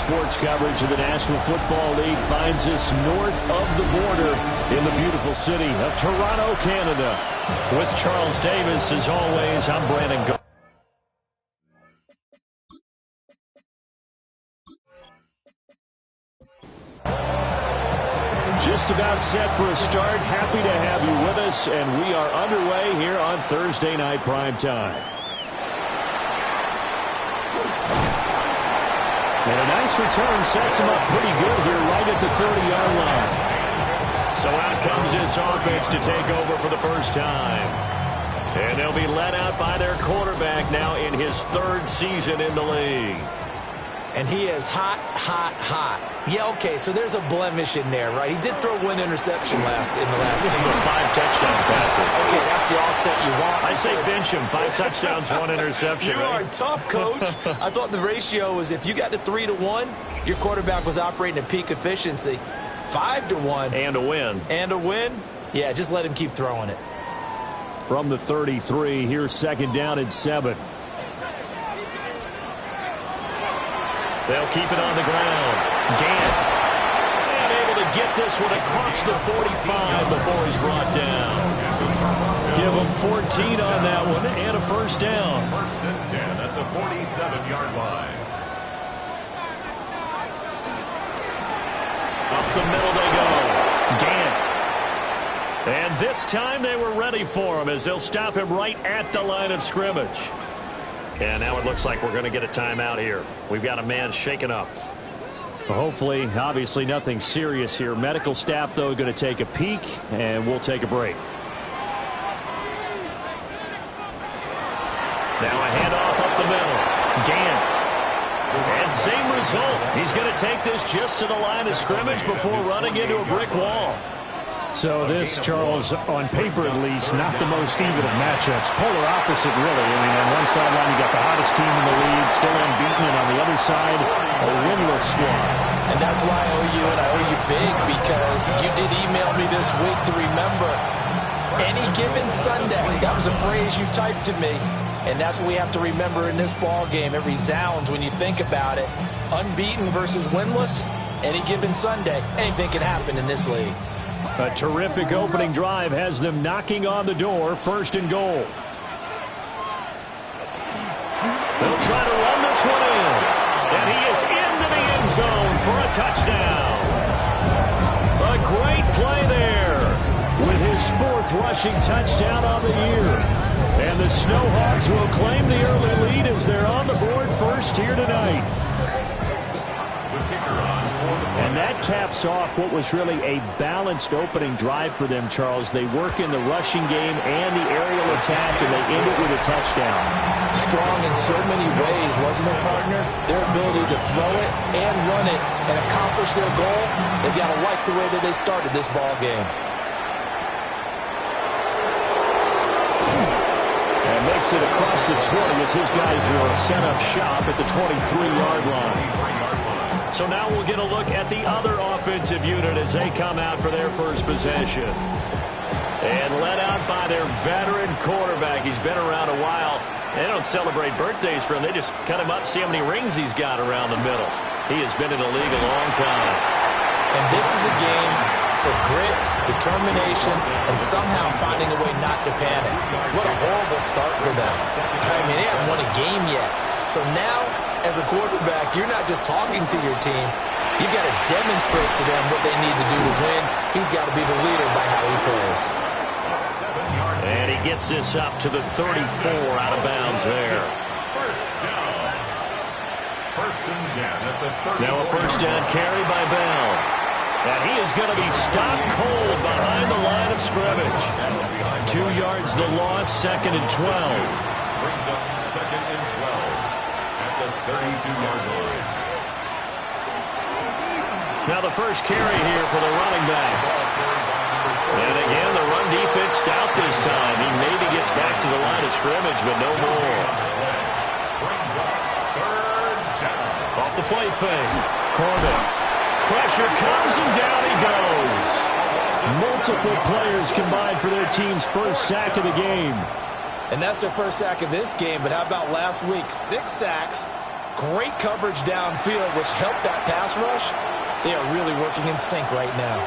sports coverage of the National Football League finds us north of the border in the beautiful city of Toronto, Canada. With Charles Davis, as always, I'm Brandon Go. Just about set for a start. Happy to have you with us, and we are underway here on Thursday Night Primetime. And a nice return sets him up pretty good here right at the 30-yard line. So out comes this offense to take over for the first time. And they'll be led out by their quarterback now in his third season in the league. And he is hot, hot, hot. Yeah, okay, so there's a blemish in there, right? He did throw one interception in the last game. 5 touchdown passes. Okay, that's the offset you want. I say bench him. 5 touchdowns, 1 interception. You are tough, Coach. I thought the ratio was if you got to 3-1, your quarterback was operating at peak efficiency. 5-1. And a win. And a win? Yeah, just let him keep throwing it. From the 33, here's second down and 7. They'll keep it on the ground. Gant. And able to get this one across the 45 before he's brought down. Give him 14 on that one and a first down. First and 10 at the 47-yard line. Up the middle they go. Gant. And this time they were ready for him as they'll stop him right at the line of scrimmage. And now it looks like we're going to get a timeout here. We've got a man shaken up. Hopefully, obviously nothing serious here. Medical staff, though, going to take a peek, and we'll take a break. Now a handoff up the middle. Gant. And same result. He's going to take this just to the line of scrimmage before running into a brick wall. So this, Charles, on paper at least, not the most even of matchups. Polar opposite, really. I mean, on one sideline, you got the hottest team in the league, still unbeaten, and on the other side, a winless squad. And that's why I owe you, and I owe you big, because you did email me this week to remember any given Sunday. That was a phrase you typed to me, and that's what we have to remember in this ball game. It resounds when you think about it. Unbeaten versus winless, any given Sunday. Anything can happen in this league. A terrific opening drive has them knocking on the door, first and goal. They'll try to run this one in. And he is into the end zone for a touchdown. A great play there with his 4th rushing touchdown on the year. And the Snowhawks will claim the early lead as they're on the board first here tonight. And that caps off what was really a balanced opening drive for them, Charles. They work in the rushing game and the aerial attack, and they end it with a touchdown. Strong in so many ways, wasn't it, partner? Their ability to throw it and run it and accomplish their goal, they've got to like the way that they started this ball game. And makes it across the 20 as his guys will set up shop at the 23-yard line. So now we'll get a look at the other offensive unit as they come out for their first possession. And led out by their veteran quarterback. He's been around a while. They don't celebrate birthdays for him. They just cut him up, see how many rings he's got around the middle. He has been in the league a long time. And this is a game for grit, determination, and somehow finding a way not to panic. What a horrible start for them. I mean, they haven't won a game yet. So now, as a quarterback, you're not just talking to your team. You've got to demonstrate to them what they need to do to win. He's got to be the leader by how he plays. And he gets this up to the 34 out of bounds there. First down. First and 10 at the 34. Now a first down carry by Bell. And he is going to be stopped cold behind the line of scrimmage. 2 yards the loss, second and 12. Brings up second and 12. The 32-yard line. Now the first carry here for the running back. And again, the run defense stout this time. He maybe gets back to the line of scrimmage, but no more. Off the play fake. Corbin. Pressure comes and down he goes. Multiple players combined for their team's first sack of the game. And that's their first sack of this game, but how about last week? 6 sacks, great coverage downfield, which helped that pass rush. They are really working in sync right now.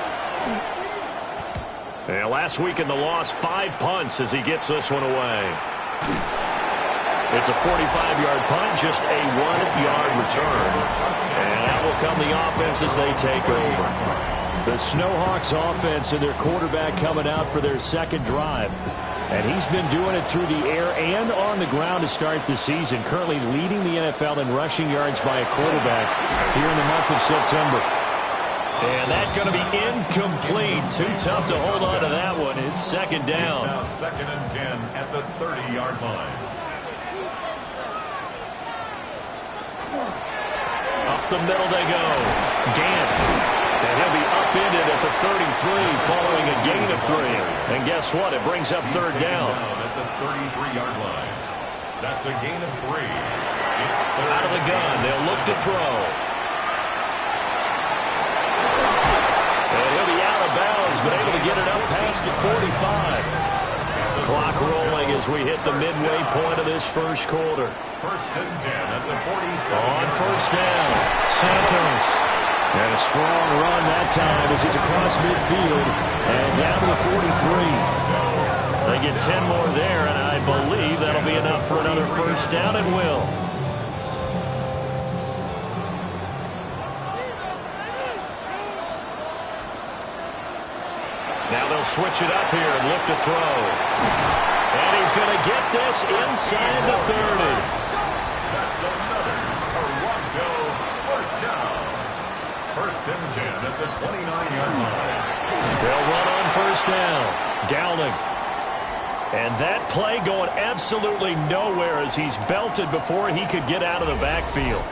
And last week in the loss, 5 punts as he gets this one away. It's a 45-yard punt, just a 1-yard return. And that will come the offense as they take over. The Snowhawks offense and their quarterback coming out for their second drive. And he's been doing it through the air and on the ground to start the season, currently leading the NFL in rushing yards by a quarterback here in the month of September. And that's going to be incomplete. Too tough to hold on to that one. It's second down. Now second and 10 at the 30-yard line. Up the middle they go. Gant. And he'll be upended at the 33 following a gain of 3. And guess what? It brings up third down. At the 33-yard line. That's a gain of 3. It's out of the gun. They'll look to throw. And he'll be out of bounds, but able to get it up past the 45. Clock rolling as we hit the midway point of this first quarter. First and 10 at the 47. On first down, Santos. And a strong run that time as he's across midfield and down to the 43. They get 10 more there, and I believe that'll be enough for another first down and will. Now they'll switch it up here and look to throw. And he's going to get this inside the 30. That's another Toronto first down. First and 10 at the 29-yard line. They'll run on first down. Downing. And that play going absolutely nowhere as he's belted before he could get out of the backfield.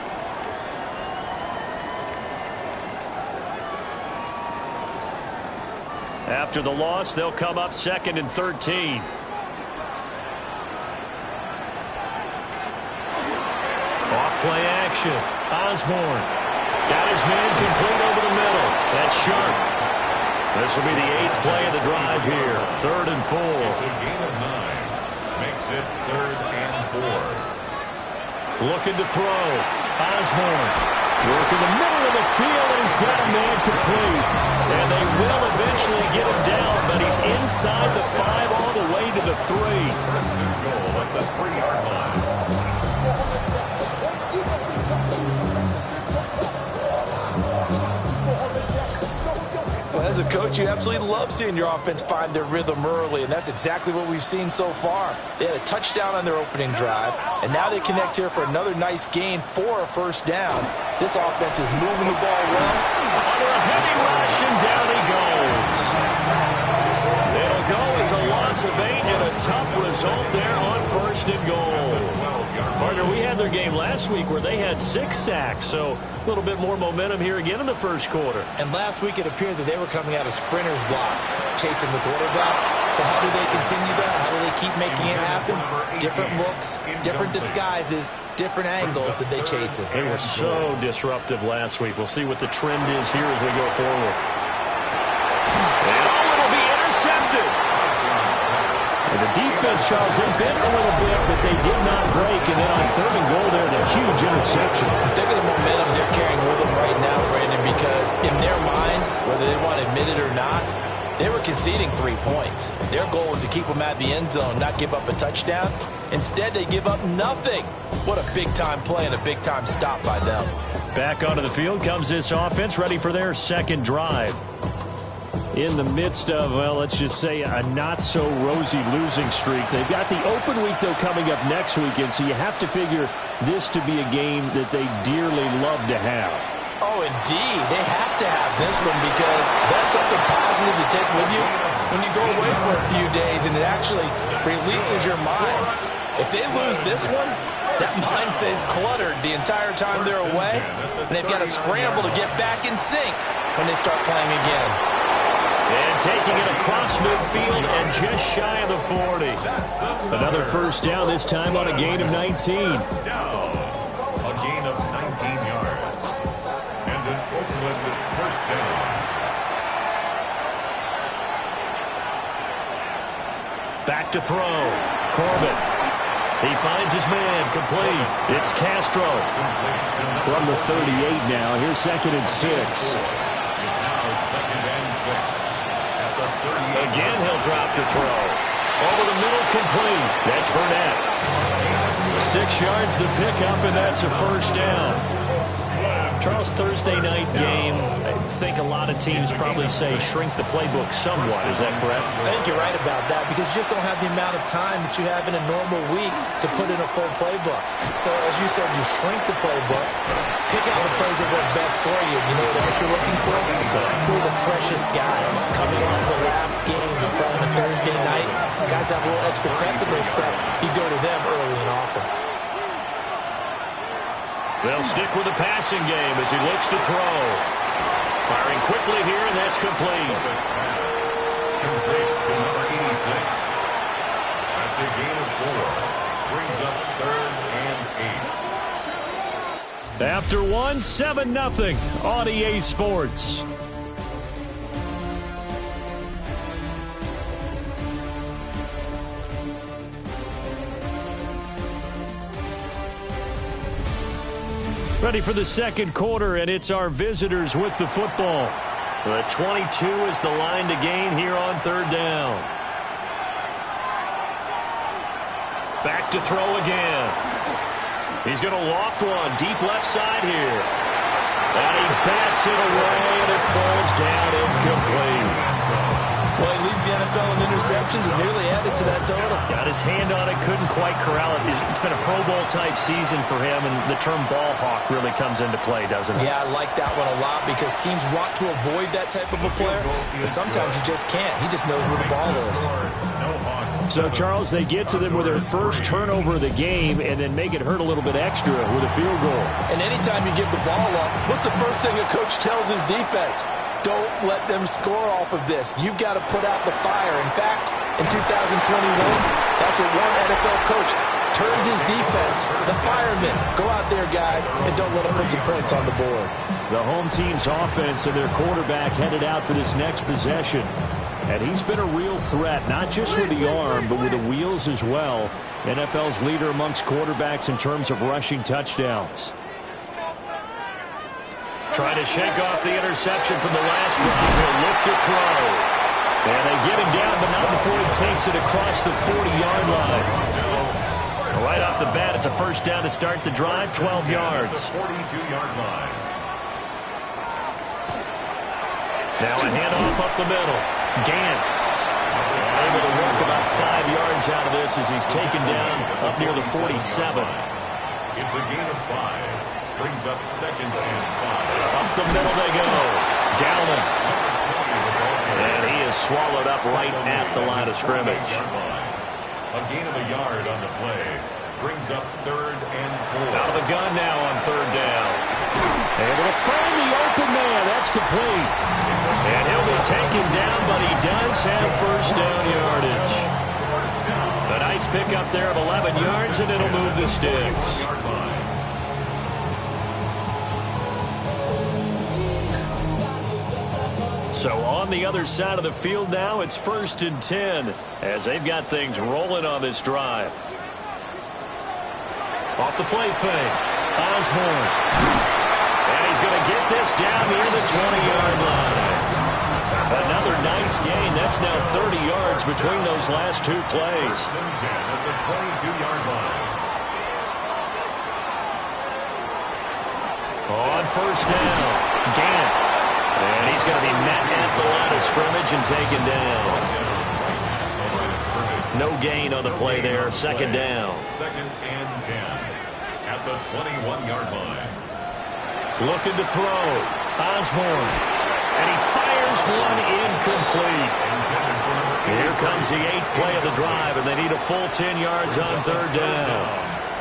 After the loss, they'll come up second and 13. Off-play action. Osborne. Got his man complete over the middle. That's Sharp. This will be the 8th play of the drive here. 3rd and 4. It's a gain of 9. Makes it 3rd and 4. Looking to throw. Osborne. Working the middle of the field, and he's got a man complete. And they will eventually get him down, but he's inside the 5 all the way to the 3. First and goal at the 3-yard line. Well, as a coach, you absolutely love seeing your offense find their rhythm early, and that's exactly what we've seen so far. They had a touchdown on their opening drive, and now they connect here for another nice gain for a first down. This offense is moving the ball well. Under a heavy rush, and down he goes. It'll go as a loss of 8 and a tough result there on first and goal. Partner, we had their game last week where they had 6 sacks, so a little bit more momentum here again in the first quarter. And last week it appeared that they were coming out of sprinters blocks, chasing the quarterback. So how do they continue that? How do they keep making it happen? Different looks, different disguises, different angles that they chase it. They were so disruptive last week. We'll see what the trend is here as we go forward. And it'll be intercepted. And the defense, Charles, they bent a little bit, but they did not break. And then on 3rd and goal there, the huge interception. Think of the momentum they're carrying with them right now, Brandon, because in their mind, whether they want to admit it or not, they were conceding 3 points. Their goal was to keep them at the end zone, not give up a touchdown. Instead, they give up nothing. What a big-time play and a big-time stop by them. Back onto the field comes this offense, ready for their second drive. In the midst of, well, let's just say a not-so-rosy losing streak. They've got the open week, though, coming up next weekend, so you have to figure this to be a game that they dearly love to have. Oh, indeed. They have to have this one because that's something positive to take with you when you go away for a few days, and it actually releases your mind. If they lose this one, that mind stays cluttered the entire time they're away, and they've got to scramble to get back in sync when they start playing again. And taking it across midfield and just shy of the 40. Another first down, this time on a gain of 19. Down. A gain of 19 yards. And an Oakland first down. Back to throw. Corbett. He finds his man, complete. It's Castro. From the 38 now. Here's 2nd and 6. It's now 2nd and 6. At the 38. Again, he'll drop to throw. Over the middle, complete. That's Burnett. 6 yards the pickup, and that's a first down. Charles, Thursday night game, I think a lot of teams probably say shrink the playbook somewhat. Is that correct? I think you're right about that because you just don't have the amount of time that you have in a normal week to put in a full playbook. So, as you said, you shrink the playbook, pick out the plays that work best for you. You know what else you're looking for? Who are the freshest guys coming off the last game and playing a Thursday night? Guys have a little extra pep in their step. You go to them early and often. They'll stick with the passing game as he looks to throw. Firing quickly here, and that's complete. Complete to number 86. That's a gain of 4. Brings up 3rd and 8. After 1, 7-0 on EA Sports. Ready for the second quarter, and it's our visitors with the football. The 22 is the line to gain here on 3rd down. Back to throw again. He's going to loft one deep left side here. And he bats it away, and it falls down incomplete. Well, he leads the NFL in interceptions and nearly added to that total. Got his hand on it, couldn't quite corral it. It's been a Pro Bowl-type season for him, and the term ball hawk really comes into play, doesn't it? Yeah, I like that one a lot because teams want to avoid that type of a player, but sometimes you just can't. He just knows where the ball is. So, Charles, they get to them with their first turnover of the game and then make it hurt a little bit extra with a field goal. And anytime you give the ball up, what's the first thing a coach tells his defense? Don't let them score off of this. You've got to put out the fire. In fact, in 2021, that's what one NFL coach turned his defense. The firemen. Go out there, guys, and don't let them put some points on the board. The home team's offense and their quarterback headed out for this next possession. And he's been a real threat, not just with the arm, but with the wheels as well. NFL's leader amongst quarterbacks in terms of rushing touchdowns. Trying to shake off the interception from the last drive. He'll look to throw. And they get him down, but not before he takes it across the 40-yard line. Right off the bat, it's a first down to start the drive, 12 yards. 42-yard line. Now a handoff up the middle. Gant able to work about 5 yards out of this as he's taken down up near the 47. It's a gain of 5. Brings up 2nd and 5. Up the middle they go. Downing. And he is swallowed up right at the line of scrimmage. A gain of a yard on the play. Brings up 3rd and 4. Out of the gun now on 3rd down. Able to find the open man. That's complete. And he'll be taken down, but he does have first down yardage. A nice pickup there of 11 yards, and it'll move the sticks. So on the other side of the field now, it's 1st and 10 as they've got things rolling on this drive. Off the play fake, Osborne. And he's going to get this down near the 20-yard line. Another nice gain. That's now 30 yards between those last 2 plays. 1st and 10 at the 22-yard line. On first down, Gant. And he's going to be met at the line of scrimmage and taken down. No gain on the play there. 2nd down. 2nd and 10 at the 21-yard line. Looking to throw. Osborne. And he fires one incomplete. Here comes the 8th play of the drive, and they need a full 10 yards on 3rd down.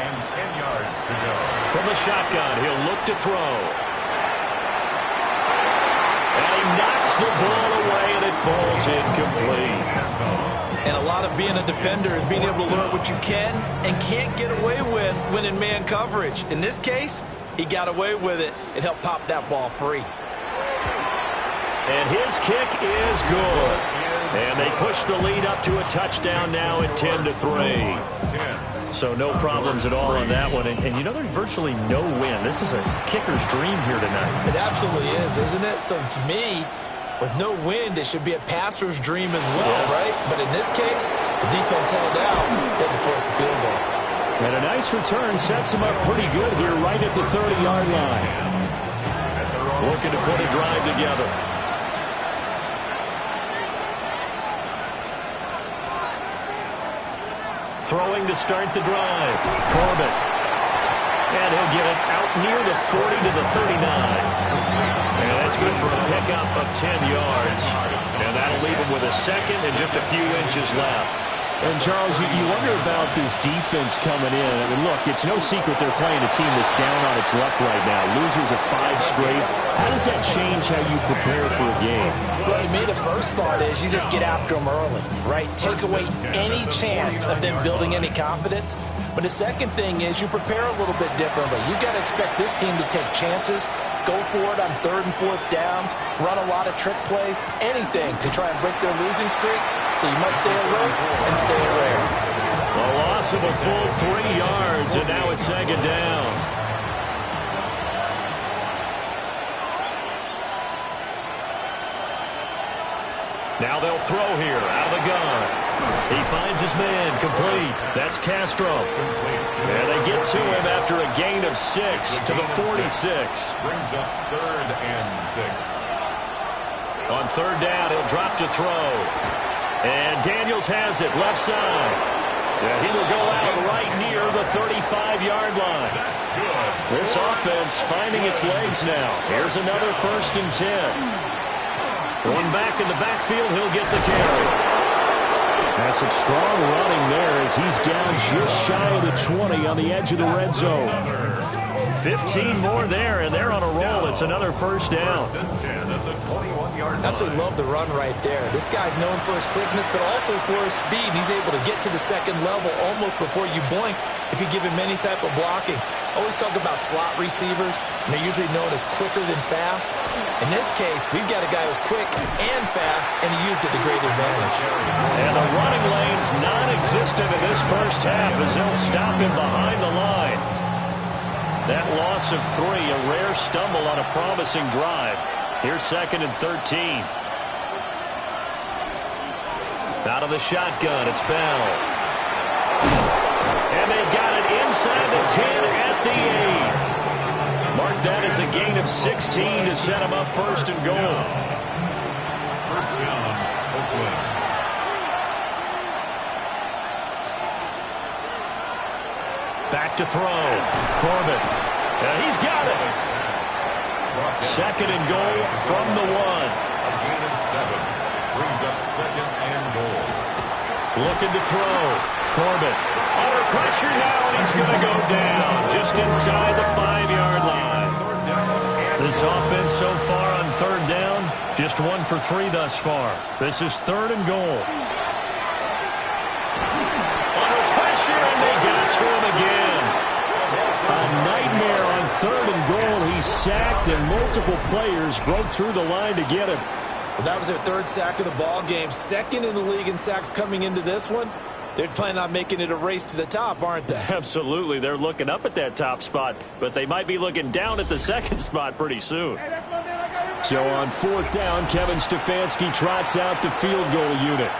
And 10 yards to go. From the shotgun, he'll look to throw. And he knocks the ball away, and it falls incomplete. And a lot of being a defender is being able to learn what you can and can't get away with when in man coverage. In this case, he got away with it and helped pop that ball free. And his kick is good. And they push the lead up to a touchdown now at 10-3. So no problems at all on that one. And you know, there's virtually no win. This is a kicker's dream here tonight. It absolutely is, isn't it? So to me, with no wind, it should be a passer's dream as well, right? But in this case, the defense held out. They had to force the field goal. And a nice return sets them up pretty good here right at the 30-yard line. Looking to put a drive together. Throwing to start the drive. Corbett. And he'll get it out near the 40 to the 39. And that's good for a pickup of 10 yards. And that'll leave him with a second and just a few inches left. And, Charles, you wonder about this defense coming in. I mean, look, it's no secret they're playing a team that's down on its luck right now. Losers of 5 straight. How does that change how you prepare for a game? Well, to me, the first thought is you just get after them early, right? Take away any chance of them building any confidence. But the second thing is you prepare a little bit differently. You've got to expect this team to take chances, go for it on 3rd and 4th downs, run a lot of trick plays, anything to try and break their losing streak. So you must stay alert and stay aware. A loss of a full 3 yards, and now it's 2nd down. Now they'll throw here, out of the gun. He finds his man, complete. That's Castro. And they get to him after a gain of 6 to the 46. Brings up 3rd and 6. On 3rd down, he'll drop to throw. And Daniels has it, left side. Yeah, he will go out right near the 35-yard line. That's good. This offense finding its legs now. Here's another 1st and 10. Going back in the backfield, he'll get the carry. That's some strong running there as he's down just shy of the 20 on the edge of the red zone. 15 more there, and they're on a roll. It's another 1st down. 1st and 10 at the 21-yard line. Absolutely love the run right there. This guy's known for his quickness, but also for his speed. He's able to get to the 2nd level almost before you blink if you give him any type of blocking. Always talk about slot receivers, and they're usually known as quicker than fast. In this case, we've got a guy who's quick and fast, and he used it to great advantage. And the running lane's non-existent in this first half as they'll stop him behind the line. That loss of 3, a rare stumble on a promising drive. Here's 2nd and 13. Out of the shotgun, it's Bell. And they've got it inside the 10 at the 8. Mark that as a gain of 16 to set them up 1st and goal. 1st down, Oakland. Back to throw. Corbett. And he's got it. 2nd and goal from the 1. A gain of 7. Brings up 2nd and goal. Looking to throw. Corbett. Under pressure now, and he's going to go down just inside the 5-yard line. This offense so far on 3rd down, just 1 for 3 thus far. This is 3rd and goal. Under pressure, and they got to him again. A nightmare on 3rd and goal. He's sacked, and multiple players broke through the line to get him. Well, that was their 3rd sack of the ball game. 2nd in the league in sacks coming into this one. They're planning on making it a race to the top, aren't they? Absolutely. They're looking up at that top spot, but they might be looking down at the 2nd spot pretty soon. So on 4th down, Kevin Stefanski trots out the field goal unit.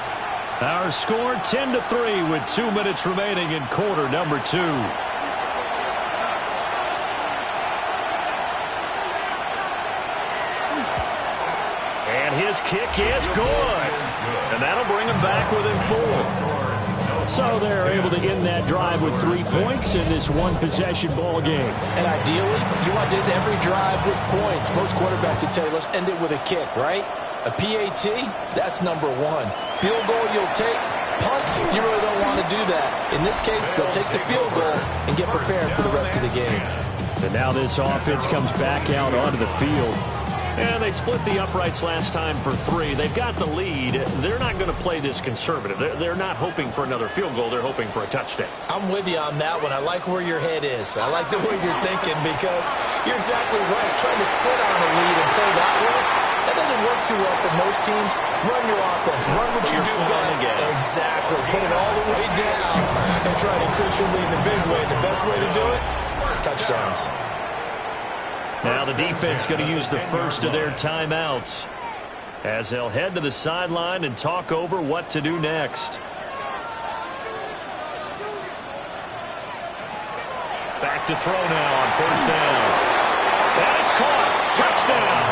Our score 10-3 with 2 minutes remaining in quarter number 2. And his kick is good. And that'll bring him back within 4. So they're able to end that drive with 3 points in this one-possession ball game. And ideally, you want to end every drive with points. Most quarterbacks would tell you, let's end it with a kick, right? A PAT, that's number 1. Field goal you'll take. Punts, you really don't want to do that. In this case, they'll take the field goal and get prepared for the rest of the game. And now this offense comes back out onto the field. And they split the uprights last time for 3. They've got the lead. They're not going to play this conservative. They're not hoping for another field goal. They're hoping for a touchdown. I'm with you on that one. I like where your head is. I like the way you're thinking because you're exactly right. Trying to sit on a lead and play that way, that doesn't work too well for most teams. Run your offense. Run what you do best. Exactly. Put it all the way down and try to increase your lead in a big way. The best way to do it, touchdowns. Now the defense going to use the first of their timeouts as they'll head to the sideline and talk over what to do next. Back to throw now on first down. And it's caught. Touchdown.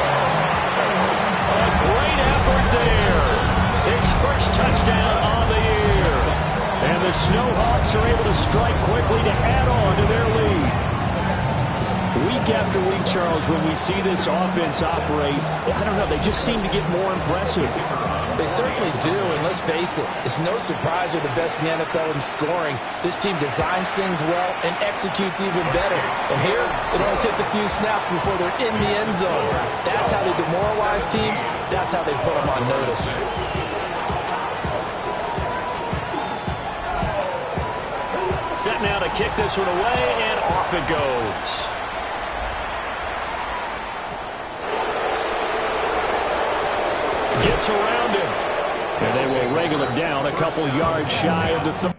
A great effort there. His first touchdown on the year. And the Snowhawks are able to strike quickly to add on to their lead. Week after week, Charles, when we see this offense operate, I don't know, they just seem to get more impressive. They certainly do, and let's face it, it's no surprise they're the best in the NFL in scoring. This team designs things well and executes even better. And here, it only takes a few snaps before they're in the end zone. That's how they demoralize teams. That's how they put them on notice. Set now to kick this one away, and off it goes. Gets around him. And they will wrangle him down a couple yards shy of the 30.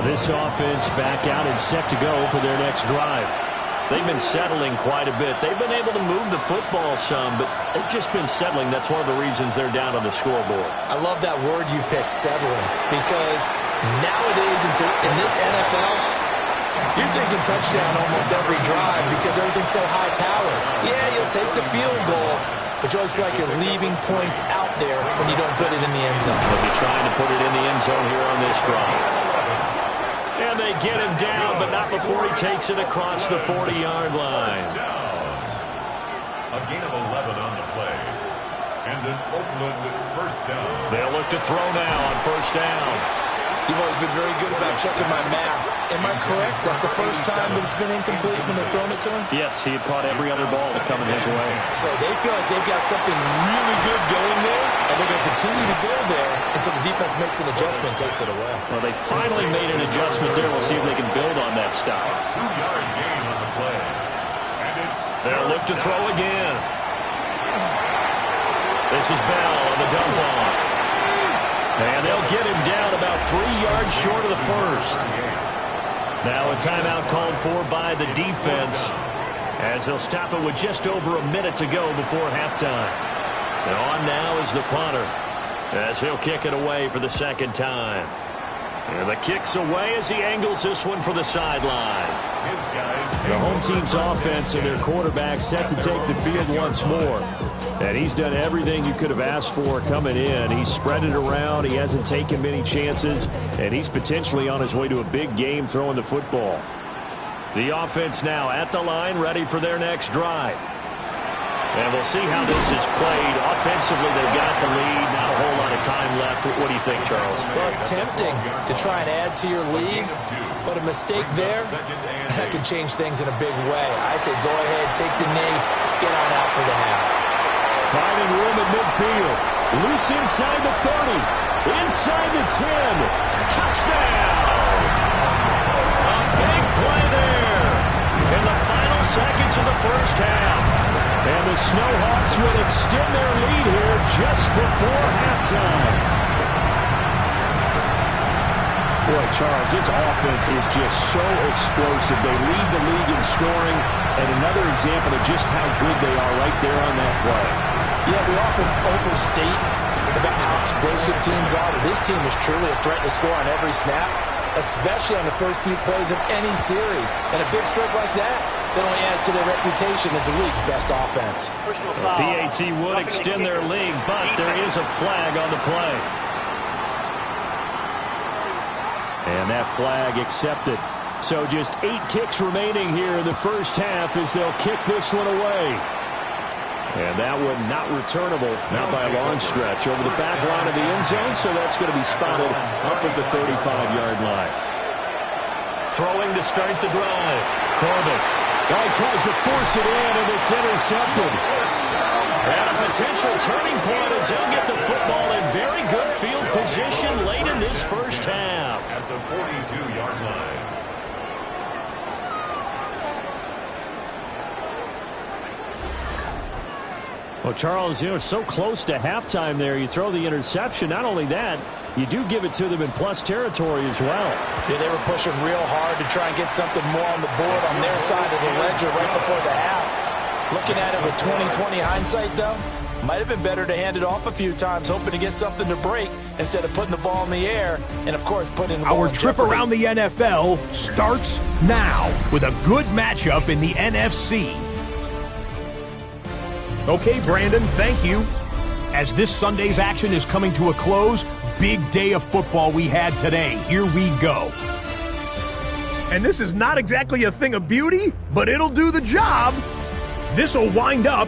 This offense back out and set to go for their next drive. They've been settling quite a bit. They've been able to move the football some, but they've just been settling. That's one of the reasons they're down on the scoreboard. I love that word you picked, settling, because nowadays in this NFL, you're thinking touchdown almost every drive because everything's so high-powered. Yeah, you'll take the field goal, but you always feel like you're leaving points out there when you don't put it in the end zone. They'll be trying to put it in the end zone here on this drive. And they get him down, but not before he takes it across the 40-yard line. A gain of 11 on the play. And an Oakland first down. They'll look to throw now on first down. You've always been very good about checking my math. Am I correct? That's the first time that it's been incomplete when they've thrown it to him? Yes, he had caught every other ball coming his way. So they feel like they've got something really good going there, and they're going to continue to go there until the defense makes an adjustment and takes it away. Well, they finally made an adjustment there. We'll see if they can build on that stop. 2-yard gain on the play. And it's they'll look to throw again. This is Bell on the dump off. And they'll get him down about 3 yards short of the first. Now a timeout called for by the defense as they'll stop it with just over a minute to go before halftime. And on now is the punter as he'll kick it away for the second time. And the kick's away as he angles this one for the sideline. The home team's offense and their quarterback set to take the field once more. And he's done everything you could have asked for coming in. He's spread it around. He hasn't taken many chances. And he's potentially on his way to a big game throwing the football. The offense now at the line, ready for their next drive. And we'll see how this is played. Offensively, they've got the lead. Not a whole lot of time left. What do you think, Charles? Well, it's tempting to try and add to your lead, but a mistake there, that could change things in a big way. I say go ahead, take the knee, get on out for the half. Finding room at midfield. Loose inside the 30. Inside the 10. Touchdown! A big play there in the final seconds of the first half. And the Snowhawks will extend their lead here just before halftime. Boy, Charles, this offense is just so explosive. They lead the league in scoring, and another example of just how good they are right there on that play. Yeah, we often overstate about how explosive teams are, but this team is truly a threat to score on every snap, especially on the first few plays of any series. And a big stroke like that only adds to their reputation as the league's best offense. PAT would extend their lead, but there is a flag on the play. And that flag accepted. So just 8 ticks remaining here in the first half as they'll kick this one away. And that one not returnable, not by a long stretch, over the back line of the end zone, so that's going to be spotted up at the 35-yard line. Throwing to start the drive. Corbin. Well, he tries to force it in, and it's intercepted. And a potential turning point as he'll get the football in very good field position late in this first half. At the 42-yard line. Well, Charles, you know, so close to halftime there. You throw the interception. Not only that, you do give it to them in plus territory as well. Yeah, they were pushing real hard to try and get something more on the board on their side of the ledger right before the half. Looking at it with 20/20 hindsight, though, might have been better to hand it off a few times, hoping to get something to break instead of putting the ball in the air and, of course, putting the ball in trip jeopardy. around the NFL starts now with a good matchup in the NFC. Okay, Brandon, thank you. As this Sunday's action is coming to a close, big day of football we had today. Here we go. And this is not exactly a thing of beauty, but it'll do the job. This'll wind up...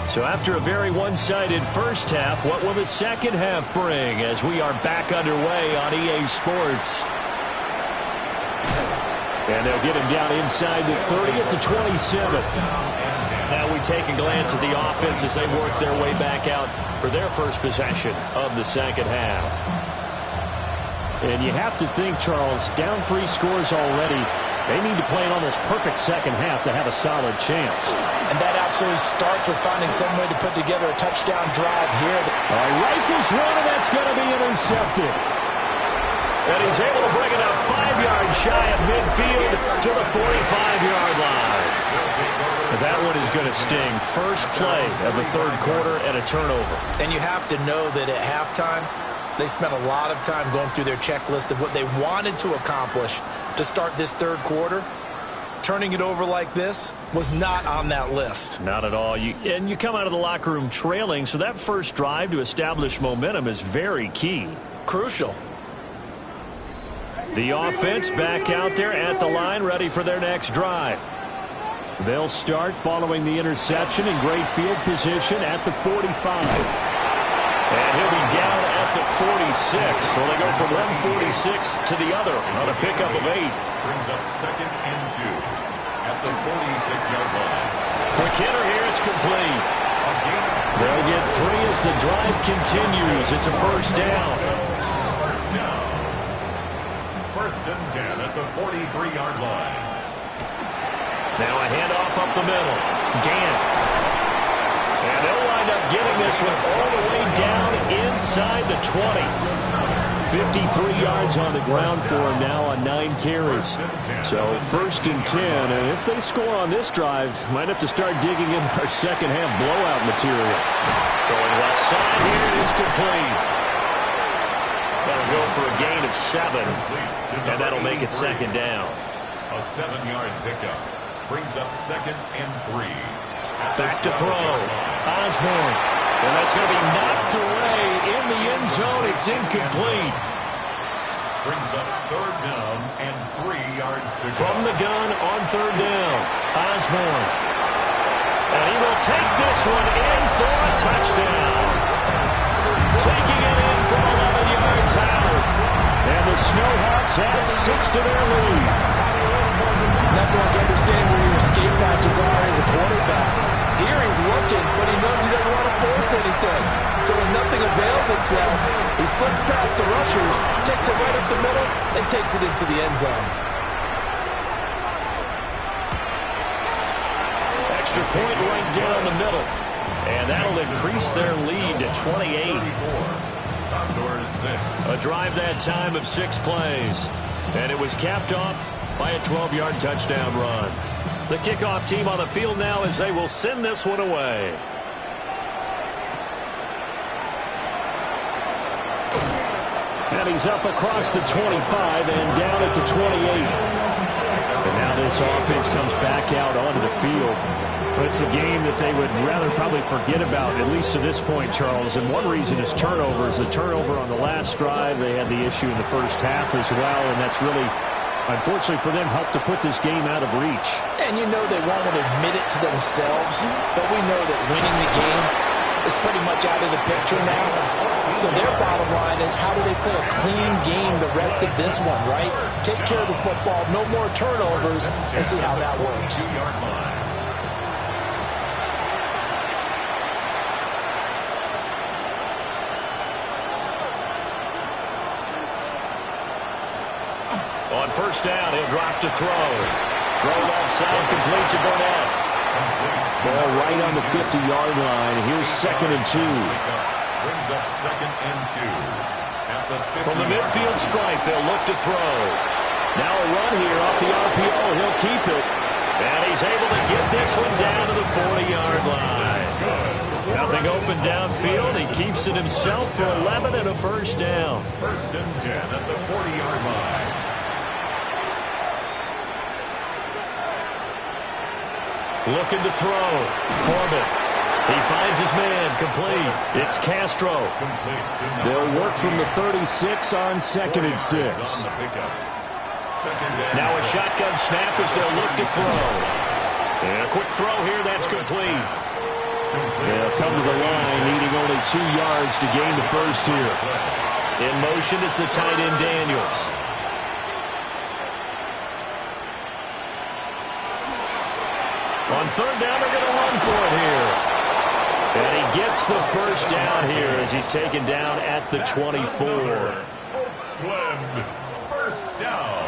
So after a very one-sided first half, what will the second half bring as we are back underway on EA Sports? And they'll get him down inside the 30 at the 27. Now we take a glance at the offense as they work their way back out for their first possession of the second half. And you have to think, Charles, down 3 scores already. They need to play an almost perfect second half to have a solid chance. And that absolutely starts with finding some way to put together a touchdown drive here. Rifles one, and that's going to be intercepted. And he's able to bring it up 5 yards shy of midfield to the 45-yard line. And that one is going to sting. First play of the third quarter and a turnover. And you have to know that at halftime, they spent a lot of time going through their checklist of what they wanted to accomplish to start this third quarter. Turning it over like this was not on that list. Not at all. And you come out of the locker room trailing, so that first drive to establish momentum is very key. Crucial. The offense back out there at the line, ready for their next drive. They'll start following the interception in great field position at the 45. And he'll be down at the 46. So they go from 146 to the other on a pickup of 8. Brings up 2nd and 2 at the 46-yard line. Quick hitter here, it's complete. They'll get 3 as the drive continues. It's a first down. First down. 1st and 10 at the 43-yard line. Now a handoff up the middle. Gant. And they'll wind up getting this one all the way down inside the 20. 53 yards on the ground for him now on 9 carries. So 1st and 10, and if they score on this drive, might have to start digging in our second half blowout material. Throwing left side here, it's complete. That'll go for a gain of 7, and that'll make it 2nd down. A 7-yard pickup brings up 2nd and 3. Back to throw. Osborne. And that's going to be knocked away in the end zone. It's incomplete. Brings up 3rd down and 3 yards to go. From the gun on 3rd down. Osborne. And he will take this one in for a touchdown. Taking it in from 11 yards out. And the Snowhawks add 6 to their lead. Not going to understand where your escape patches are as a quarterback. Here he's looking, but he knows he doesn't want to force anything. So when nothing avails itself, he slips past the rushers, takes it right up the middle, and takes it into the end zone. Extra point right down the middle. And that'll increase their lead to 28. Condors 6. A drive that time of 6 plays. And it was capped off by a 12-yard touchdown run. The kickoff team on the field now as they will send this one away. And he's up across the 25 and down at the 28. And now this offense comes back out onto the field. But it's a game that they would rather probably forget about, at least to this point, Charles. And one reason is turnovers. The turnover on the last drive, they had the issue in the first half as well, and that's really, unfortunately for them, helped to put this game out of reach. And you know they won't admit it to themselves, but we know that winning the game is pretty much out of the picture now. So their bottom line is, how do they play a clean game the rest of this one, right? Take care of the football, no more turnovers, and see how that works. On first down, he'll drop to throw. Throw left side, complete to Burnett. Ball right on the 50-yard line. Here's 2nd and 2. Brings up 2nd and 2. At the 50. From the midfield stripe, they'll look to throw. Now a run here off the RPO. He'll keep it. And he's able to get this one down to the 40-yard line. Nothing open downfield. He keeps it himself for 11 and a first down. 1st and 10 at the 40-yard line. Looking to throw. Corbin. He finds his man. Complete. It's Castro. They'll work from the 36 on 2nd and 6. Now a shotgun snap as they'll look to throw. And a quick throw here. That's complete. They'll come to the line, needing only 2 yards to gain the first here. In motion is the tight end Daniels. On third down, they're going to run for it here. And he gets the first down here as he's taken down at the 24. Oakland, first down.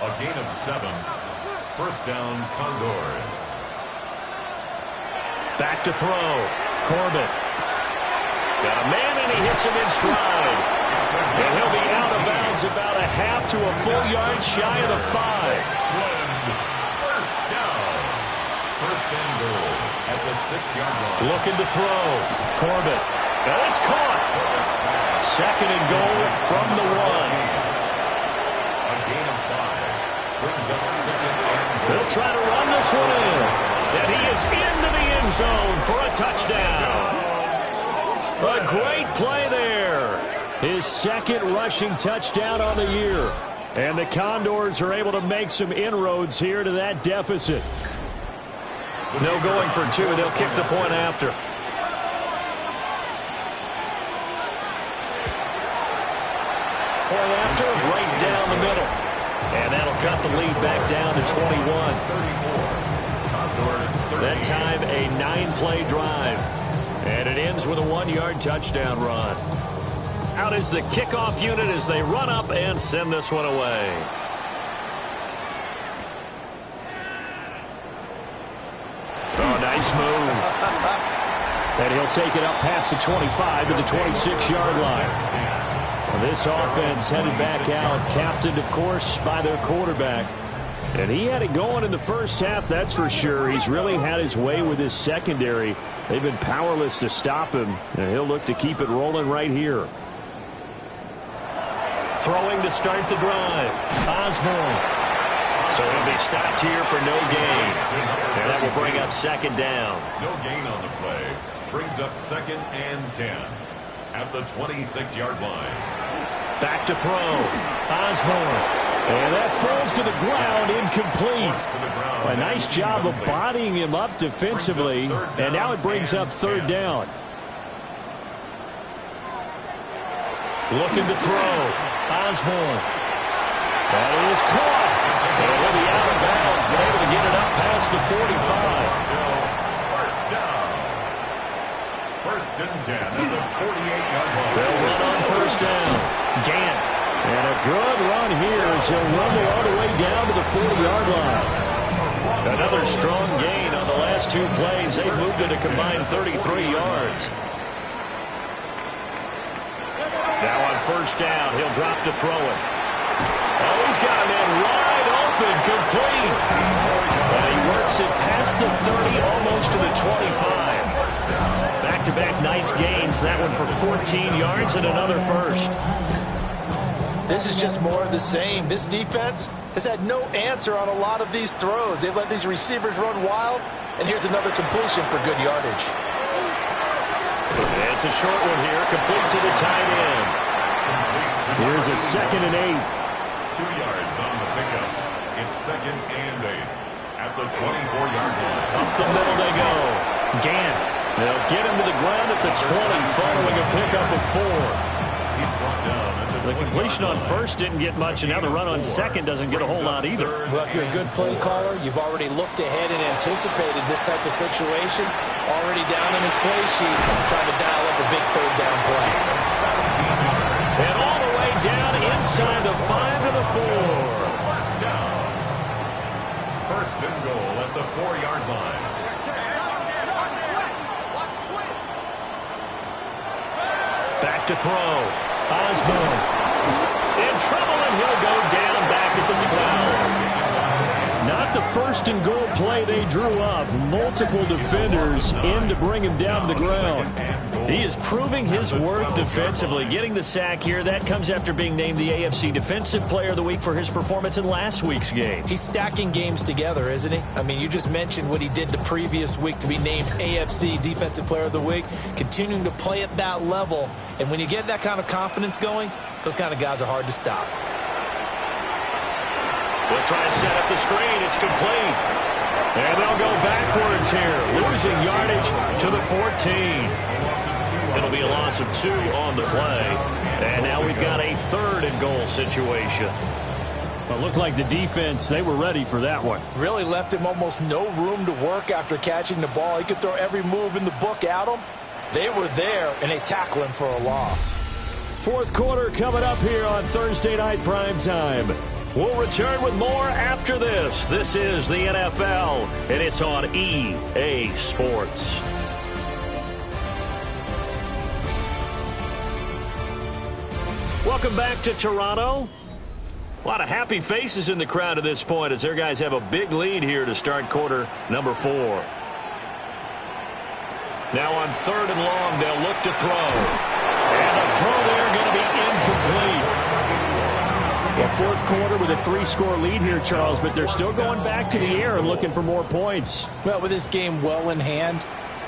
A gain of 7. First down, Condors. Back to throw. Corbett. Got a man, and he hits him in stride. And he'll be out of bounds about a half to a full yard shy of the 5. First down. First and goal at the 6-yard line. Looking to throw. Corbett. And it's caught. Second and goal from the 1. A gain of 5. Brings up second and goal. They'll try to run this one in. And he is into the end zone for a touchdown. A great play there. His second rushing touchdown on the year. And the Condors are able to make some inroads here to that deficit. No going for 2. They'll kick the point after. Point after, right down the middle. And that'll cut the lead back down to 21. That time, a 9-play drive. And it ends with a 1-yard touchdown run. Out is the kickoff unit as they run up and send this one away. Oh, nice move. And he'll take it up past the 25 to the 26-yard line. This offense headed back out, captained, of course, by their quarterback. And he had it going in the first half, that's for sure. He's really had his way with his secondary. They've been powerless to stop him, and he'll look to keep it rolling right here. Throwing to start the drive. Osborne. So he'll be stopped here for no gain. And that will bring up second down. No gain on the play. Brings up second and 10 at the 26-yard line. Back to throw. Osborne. And that falls to the ground, incomplete. A nice job of bodying him up defensively, and now it brings up third down. Looking to throw. Osborne. That is caught. And he'll be out of bounds, but able to get it up past the 45. First down. First and 10 at the 48-yard line. They'll run on first down. Gant. And a good run here as he'll rumble all the way down to the 40-yard line. Another strong gain on the last 2 plays. They've moved it a combined 33 yards. Now on first down, he'll drop to throw it. Oh, he's got a man wide open, complete. And he works it past the 30, almost to the 25. Back-to-back nice gains. That one for 14 yards and another first. This is just more of the same. This defense has had no answer on a lot of these throws. They've let these receivers run wild, and here's another completion for good yardage. It's a short one here, complete to the tight end. Here's a second and 8. 2 yards on the pickup. It's second and 8 at the 24-yard line. Up the middle they go. Gant. They'll get him to the ground at the 20 following a pickup of 4. He's brought down at the The completion on first didn't get much, and now the run on second doesn't get a whole lot either. Well, if you're a good play caller, you've already looked ahead and anticipated this type of situation. Already down in his play sheet, trying to dial up a big third down play. And all the way down inside the 5 to the 4. First down. First and goal at the 4-yard line. Back to throw. Osborne. In trouble, and he'll go down back at the 12. Not the first and goal play they drew up. Multiple defenders in to bring him down to the ground. He is proving his worth defensively. Getting the sack here, that comes after being named the AFC Defensive Player of the Week for his performance in last week's game. He's stacking games together, isn't he? I mean, you just mentioned what he did the previous week to be named AFC Defensive Player of the Week, continuing to play at that level. And when you get that kind of confidence going, those kind of guys are hard to stop. They'll try to set up the screen. It's complete. And they'll go backwards here, losing yardage to the 14. It'll be a loss of 2 on the play. And now we've got a third and goal situation. But looked like the defense, they were ready for that one. Really left him almost no room to work after catching the ball. He could throw every move in the book at him. They were there, and they tackle him for a loss. Fourth quarter coming up here on Thursday Night Primetime. We'll return with more after this. This is the NFL, and it's on EA Sports. Welcome back to Toronto. A lot of happy faces in the crowd at this point as their guys have a big lead here to start quarter number 4. Now on 3rd and long, they'll look to throw. And the throw there going to be incomplete. Well, fourth quarter with a 3-score lead here, Charles, but they're still going back to the air and looking for more points. Well, with this game well in hand,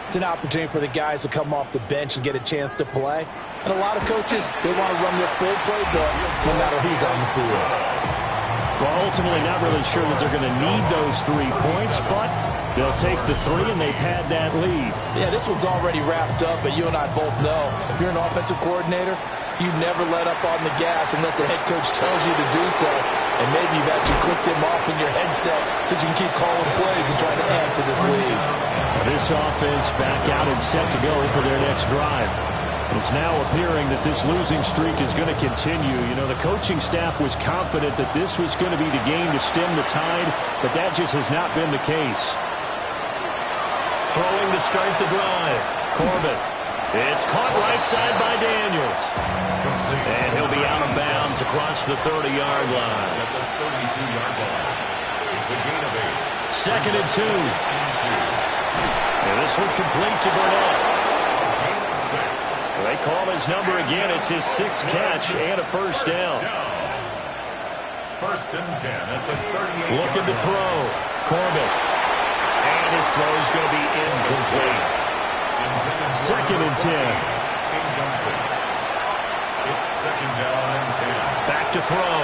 it's an opportunity for the guys to come off the bench and get a chance to play. And a lot of coaches, they want to run their full playbook no matter who's on the field. Well, ultimately not really sure that they're going to need those 3 points, but they'll take the 3 and they've had that lead. Yeah, this one's already wrapped up, but you and I both know if you're an offensive coordinator, you never let up on the gas unless the head coach tells you to do so. And maybe you've actually clicked him off in your headset so you can keep calling plays and trying to add to this lead. This offense back out and set to go for their next drive. It's now appearing that this losing streak is going to continue. You know, the coaching staff was confident that this was going to be the game to stem the tide, but that just has not been the case. Throwing to start the drive. Corbett. It's caught right side by Daniels. And he'll be out of bounds across the 30-yard line. At the 32-yard line. It's a gain of 8. 2nd and 2. And this one complete to Burnett. Gain of 6. They call his number again. It's his 6th catch and a first down. 1st and 10 at the 38. Looking to throw. Corbett. And his throw is going to be incomplete. 2nd and 10. Incomplete. It's 2nd down and 10. Back to throw.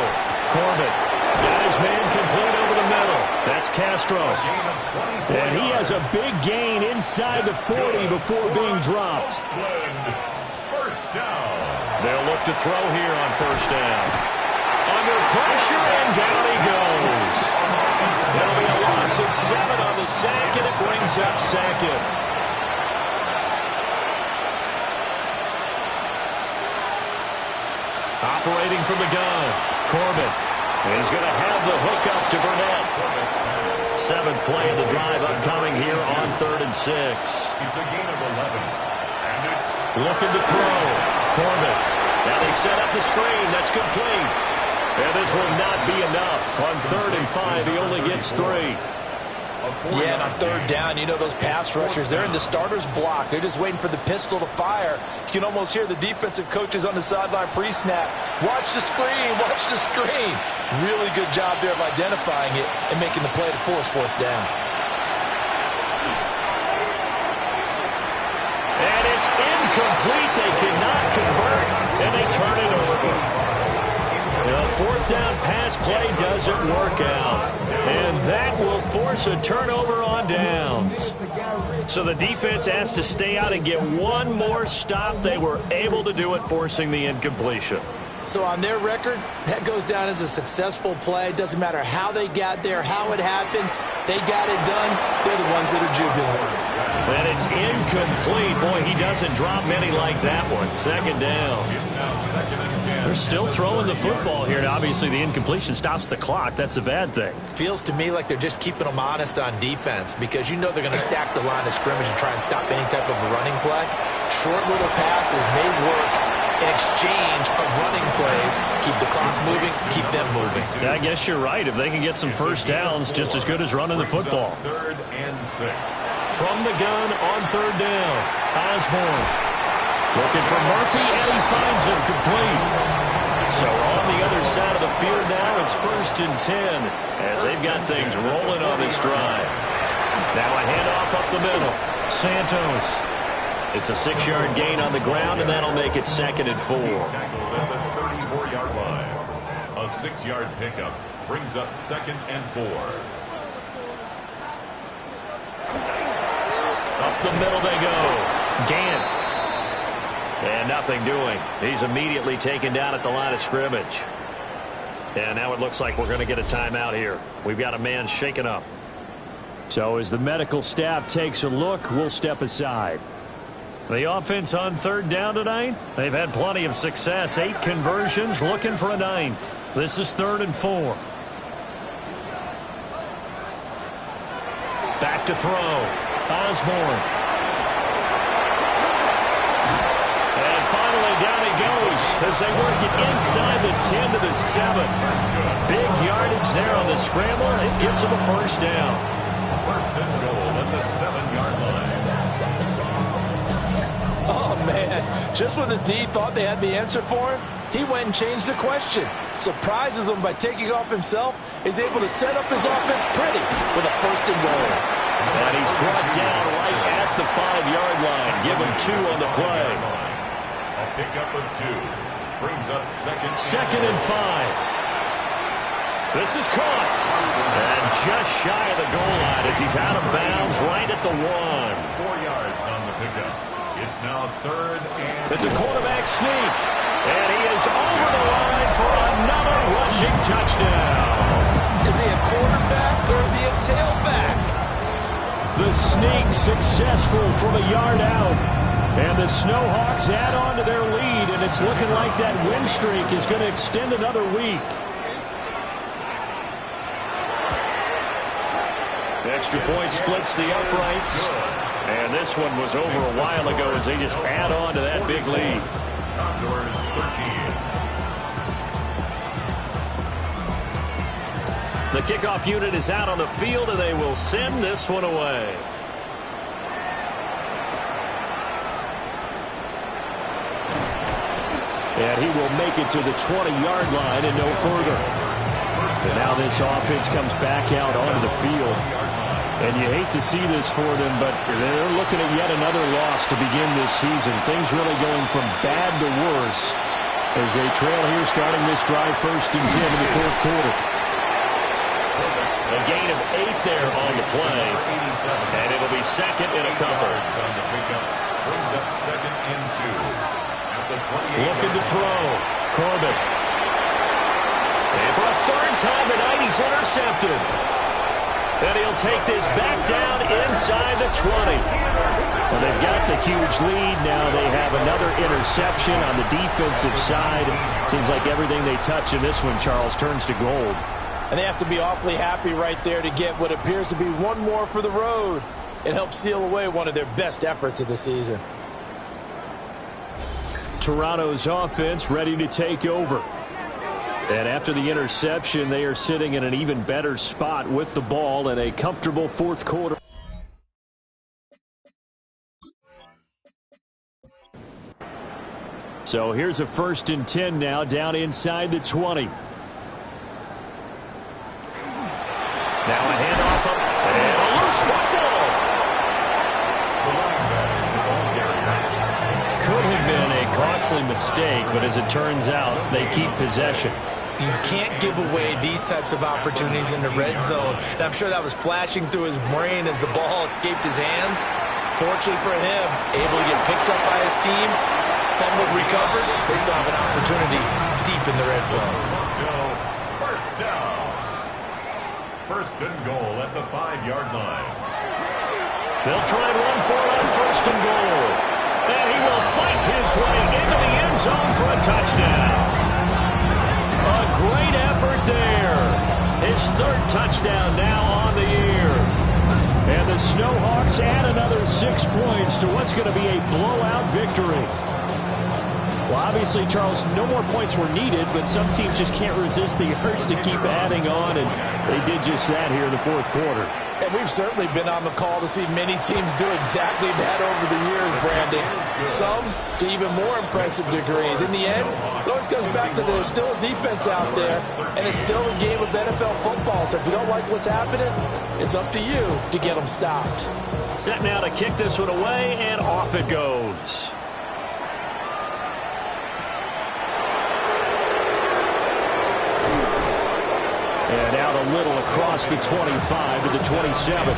Corbett. Got his man complete over the middle. That's Castro. Gain of 24. And he has a big gain inside the 40 before being dropped. First down. They'll look to throw here on first down. Under pressure, and down he goes. That'll be a loss of 7 on the sack, and it brings up 2nd. Operating from the gun, Corbett. He's going to have the hook up to Burnett. 7th play of the drive upcoming here on 3rd and 6. It's a gain of 11. And it's Looking to throw. Corbett. Now they set up the screen. That's complete. And this will not be enough. On 3rd and 5, he only gets 3. Yeah, and on 3rd down, you know those pass rushers, they're in the starter's block. They're just waiting for the pistol to fire. You can almost hear the defensive coaches on the sideline pre-snap. Watch the screen, watch the screen. Really good job there of identifying it and making the play to force 4th down. And it's incomplete. They cannot convert, and they turn it over. The 4th down pass play doesn't work out. And that will force a turnover on downs. So the defense has to stay out and get one more stop. They were able to do it, forcing the incompletion. So on their record, that goes down as a successful play. Doesn't matter how they got there, how it happened. They got it done. They're the ones that are jubilant. And it's incomplete. Boy, he doesn't drop many like that one. 2nd down. It's now 2nd and 10. They're still throwing the football here. Now, obviously, the incompletion stops the clock. That's the bad thing. Feels to me like they're just keeping them honest on defense because you know they're going to stack the line of scrimmage and try and stop any type of a running play. Short little passes may work in exchange of running plays. Keep the clock moving, keep them moving. I guess you're right. If they can get some first downs, just as good as running the football. 3rd and 6. From the gun on 3rd down, Osborne looking for Murphy, and he finds him complete. So on the other side of the field now, it's 1st and 10 as they've got things rolling on this drive. Now a handoff up the middle. Santos. It's a 6-yard gain on the ground, and that'll make it 2nd and 4. He's tackled at the 34-yard line. A 6-yard pickup brings up 2nd and 4. Up the middle they go. Gant. And nothing doing. He's immediately taken down at the line of scrimmage. And now it looks like we're going to get a timeout here. We've got a man shaken up. So as the medical staff takes a look, we'll step aside. The offense on third down tonight, they've had plenty of success. 8 conversions, looking for a 9th. This is 3rd and 4. Back to throw. Osborne. And finally down he goes as they work it inside the 10 to the 7. Big yardage there on the scramble. It gets him a first down. First and goal at the 7-yard line. Oh, man. Just when the D thought they had the answer for him, he went and changed the question. Surprises him by taking off himself. Is able to set up his offense pretty with a first and goal. And he's brought down right at the 5-yard line. Give him 2 on the play. A pickup of 2. Brings up second and 5. This is caught. And just shy of the goal line as he's out of bounds right at the 1. 4 yards on the pickup. It's now 3rd and... It's a quarterback sneak. And he is over the line for another rushing touchdown. Is he a quarterback or is he a tailback? The sneak successful from a yard out. And the Snowhawks add on to their lead, and it's looking like that win streak is going to extend another week. Extra point splits the uprights. And this one was over a while ago as they just add on to that big lead. Condors 13. The kickoff unit is out on the field, and they will send this one away. And he will make it to the 20-yard line and no further. And now this offense comes back out onto the field. And you hate to see this for them, but they're looking at yet another loss to begin this season. Things really going from bad to worse as they trail here starting this drive 1st and 10 in the 4th quarter. A gain of 8 there on the play. And it'll be second and a couple. On the pickup. Brings up 2nd and 2. At the 28. Looking to throw. Corbett. And for a 3rd time tonight, he's intercepted. And he'll take this back down inside the 20. Well, they've got the huge lead. Now they have another interception on the defensive side. Seems like everything they touch in this one, Charles, turns to gold. And they have to be awfully happy right there to get what appears to be one more for the road. It helps seal away one of their best efforts of the season. Toronto's offense ready to take over. And after the interception, they are sitting in an even better spot with the ball in a comfortable 4th quarter. So here's a 1st and 10 now down inside the 20. Now a handoff up, and a loose football. Could have been a costly mistake, but as it turns out, they keep possession. You can't give away these types of opportunities in the red zone. And I'm sure that was flashing through his brain as the ball escaped his hands. Fortunately for him, able to get picked up by his team, fumbled, recovered. They still have an opportunity deep in the red zone. First down. First and goal at the 5-yard line. They'll try and run for it on 1st and goal. And he will fight his way into the end zone for a touchdown. A great effort there. His 3rd touchdown now on the year. And the Snowhawks add another 6 points to what's going to be a blowout victory. Well, obviously, Charles, no more points were needed, but some teams just can't resist the urge to keep adding on, and they did just that here in the 4th quarter. And we've certainly been on the call to see many teams do exactly that over the years, Brandon. Some to even more impressive degrees. In the end, it always comes back to there's still a defense out there, and it's still a game of NFL football. So if you don't like what's happening, it's up to you to get them stopped. Set now to kick this one away, and off it goes. And out a little across the 25 to the 27.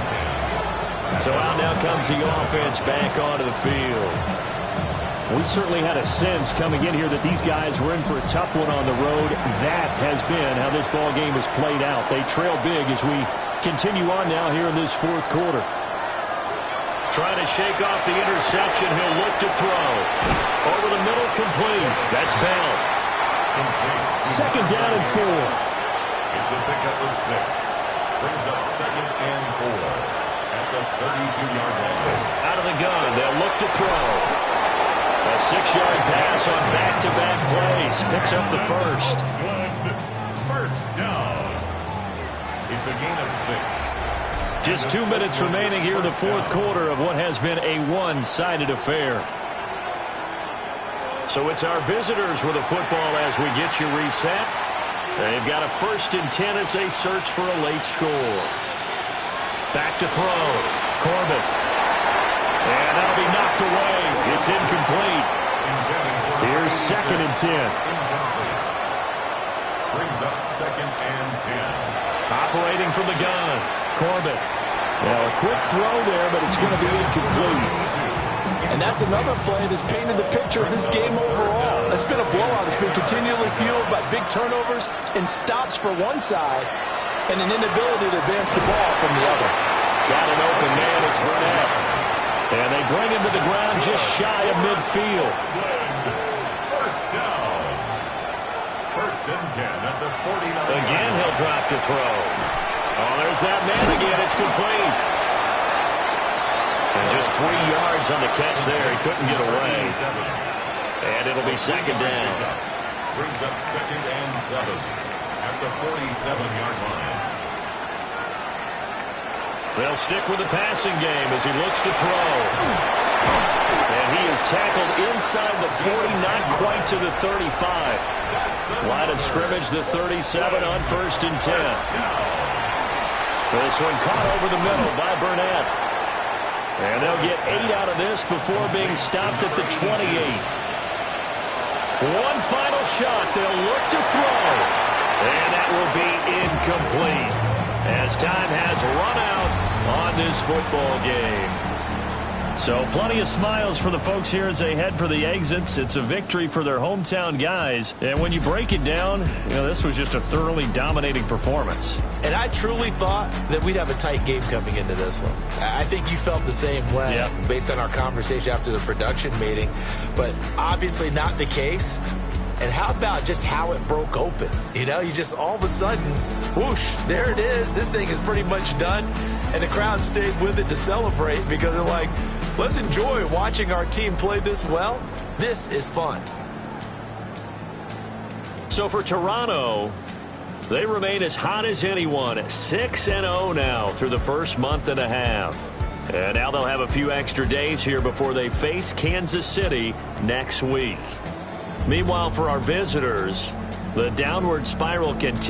So out now comes the offense back onto the field. We certainly had a sense coming in here that these guys were in for a tough one on the road. That has been how this ball game has played out. They trail big as we continue on now here in this fourth quarter. Trying to shake off the interception. He'll look to throw. Over the middle, complete. That's Bell. Second down and 4. It's a pickup of 6. Brings up 2nd and 4 at the 32-yard line. Out of the gun, they'll look to throw. A 6-yard pass on back-to-back plays. Picks up the first. Good. First down. It's a gain of 6. Just 2 minutes remaining here in the fourth quarter of what has been a one-sided affair. So it's our visitors with the football as we get you reset. They've got a 1st and 10 as they search for a late score. Back to throw. Corbett. And that'll be knocked away. It's incomplete. Here's 2nd and 10. Brings up 2nd and 10. Operating from the gun. Corbett. Well, a quick throw there, but it's going to be incomplete. And that's another play that's painted the picture of this game overall. It's been a blowout. It's been continually fueled by big turnovers and stops for one side and an inability to advance the ball from the other. Got an open man. It's Burnett. And they bring him to the ground just shy of midfield. First down. 1st and 10 at the 49. Again, he'll drop to throw. Oh, there's that man again. It's complete. And just 3 yards on the catch there. He couldn't get away. And it'll be 2nd down. Brings up 2nd and 7 at the 47-yard line. They'll stick with the passing game as he looks to throw. And he is tackled inside the 40, not quite to the 35. Line of scrimmage, the 37 on 1st and 10. This one caught over the middle by Burnett. And they'll get 8 out of this before being stopped at the 28. One final shot. They'll look to throw. And that will be incomplete as time has run out on this football game. So plenty of smiles for the folks here as they head for the exits. It's a victory for their hometown guys. And when you break it down, you know, this was just a thoroughly dominating performance. And I truly thought that we'd have a tight game coming into this one. I think you felt the same way based on our conversation after the production meeting. But obviously not the case. And how about just how it broke open? You know, you just all of a sudden, whoosh, there it is. This thing is pretty much done. And the crowd stayed with it to celebrate because they're like, let's enjoy watching our team play this well. This is fun. So for Toronto, they remain as hot as anyone, 6-0 now through the first month and a half. And now they'll have a few extra days here before they face Kansas City next week. Meanwhile, for our visitors, the downward spiral continues.